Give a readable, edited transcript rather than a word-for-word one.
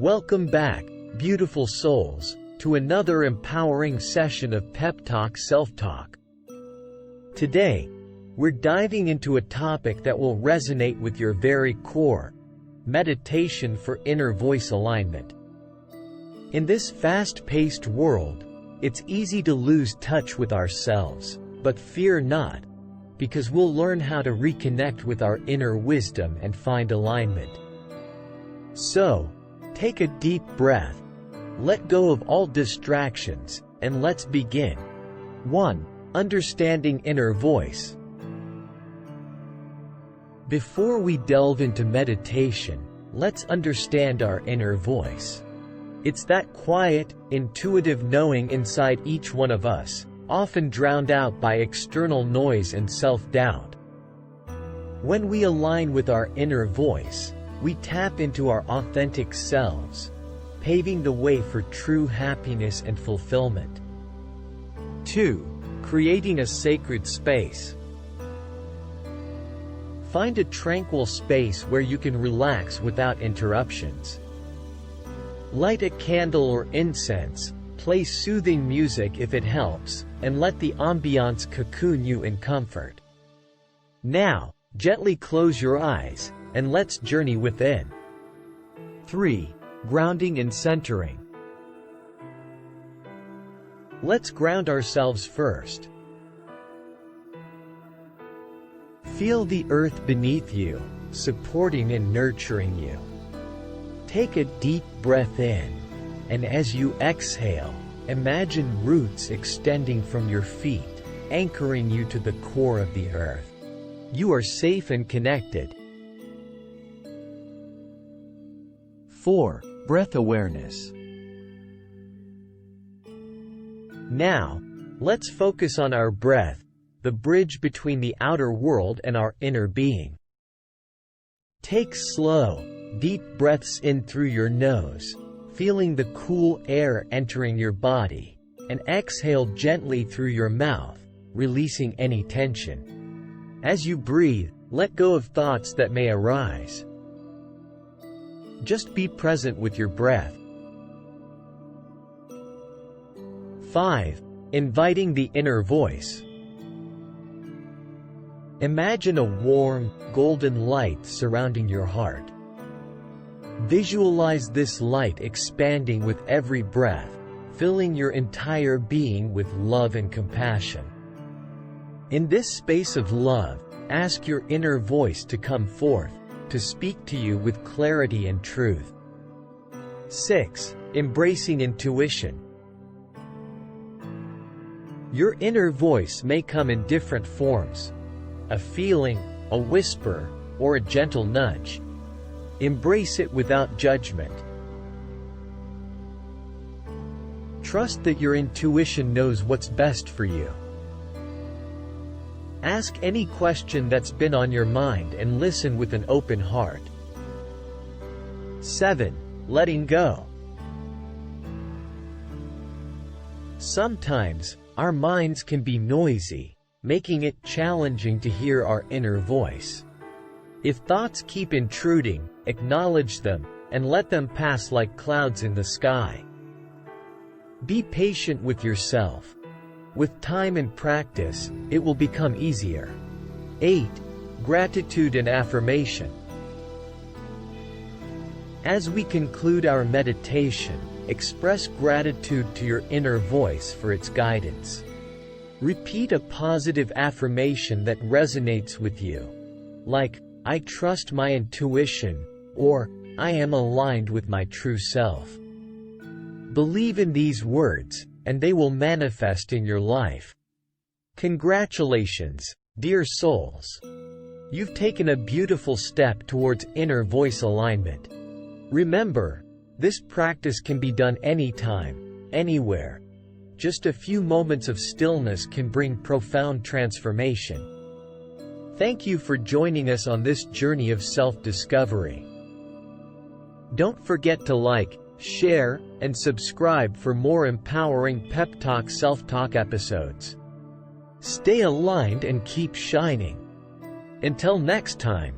Welcome back, beautiful souls, to another empowering session of PepTalk SelfTalk. Today, we're diving into a topic that will resonate with your very core: meditation for inner voice alignment. In this fast-paced world, it's easy to lose touch with ourselves, but fear not, because we'll learn how to reconnect with our inner wisdom and find alignment. So, take a deep breath, let go of all distractions, and let's begin. 1. Understanding inner voice. Before we delve into meditation, let's understand our inner voice. It's that quiet, intuitive knowing inside each one of us, often drowned out by external noise and self-doubt. When we align with our inner voice, we tap into our authentic selves, paving the way for true happiness and fulfillment. 2. Creating a sacred space. Find a tranquil space where you can relax without interruptions. Light a candle or incense, play soothing music if it helps, and let the ambiance cocoon you in comfort. Now, gently close your eyes, and let's journey within. 3. Grounding and centering. Let's ground ourselves first. Feel the earth beneath you, supporting and nurturing you. Take a deep breath in, and as you exhale, imagine roots extending from your feet, anchoring you to the core of the earth. You are safe and connected. 4. Breath awareness. Now, let's focus on our breath, the bridge between the outer world and our inner being. Take slow, deep breaths in through your nose, feeling the cool air entering your body, and exhale gently through your mouth, releasing any tension. As you breathe, let go of thoughts that may arise. Just be present with your breath. 5. Inviting the inner voice. Imagine a warm, golden light surrounding your heart. Visualize this light expanding with every breath, filling your entire being with love and compassion. In this space of love, ask your inner voice to come forth, to speak to you with clarity and truth. 6. Embracing intuition. Your inner voice may come in different forms: a feeling, a whisper, or a gentle nudge. Embrace it without judgment. Trust that your intuition knows what's best for you. Ask any question that's been on your mind and listen with an open heart. 7. Letting go. Sometimes, our minds can be noisy, making it challenging to hear our inner voice. If thoughts keep intruding, acknowledge them, and let them pass like clouds in the sky. Be patient with yourself. With time and practice, it will become easier. 8. Gratitude and affirmation. As we conclude our meditation, express gratitude to your inner voice for its guidance. Repeat a positive affirmation that resonates with you, like, "I trust my intuition," or "I am aligned with my true self." Believe in these words, and they will manifest in your life. Congratulations, dear souls! You've taken a beautiful step towards inner voice alignment. Remember, this practice can be done anytime, anywhere. Just a few moments of stillness can bring profound transformation. Thank you for joining us on this journey of self-discovery. Don't forget to like, share, and subscribe for more empowering PepTalk SelfTalk episodes. Stay aligned and keep shining. Until next time.